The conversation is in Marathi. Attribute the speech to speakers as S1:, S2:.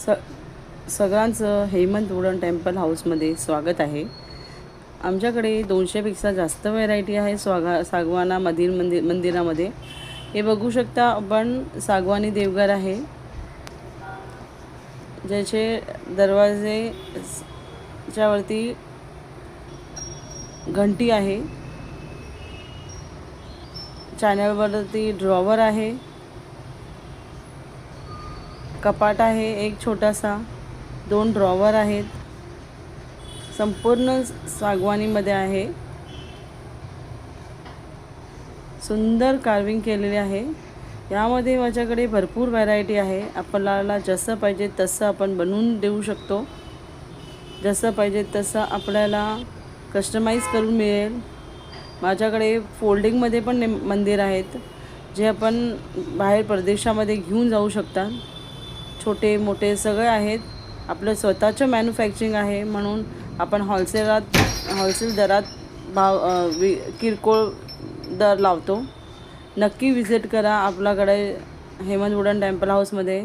S1: स सगळ्यांचं हेमंत वुडन टेम्पल हाऊसमध्ये स्वागत आहे। आमच्याकडे 200पेक्षा जास्त व्हरायटी आहे सागवानामधील मंदिरामध्ये। हे बघू शकता आपण, सागवानी देवघर आहे, ज्याचे दरवाजेच्या वरती घंटी आहे। चॅनलवरती ड्रॉवर आहे, कपाट आहे एक छोटासा, 2 ड्रॉवर आहेत, संपूर्ण सागवानीमध्ये आहे। सुंदर कार्विंग केलेले आहे। यामध्ये माझ्याकडे भरपूर व्हरायटी आहे। आपल्याला जसं पाहिजे तसं आपण बनवून देऊ शकतो। जसं पाहिजे तसं आपल्याला कस्टमाइज करून मिळेल। माझ्याकडे फोल्डिंगमध्ये पण मंदिर आहेत, जे आपण बाहेर परदेशामध्ये घेऊन जाऊ शकता। छोटे मोठे सगळे आहेत। आपलं स्वतःचं मॅन्युफॅक्चरिंग आहे, म्हणून आपण होलसेल दरात किरकोळ दर लावतो। नक्की विजिट करा आपल्याकडे हेमंत वुडन टेम्पल हाऊसमध्ये।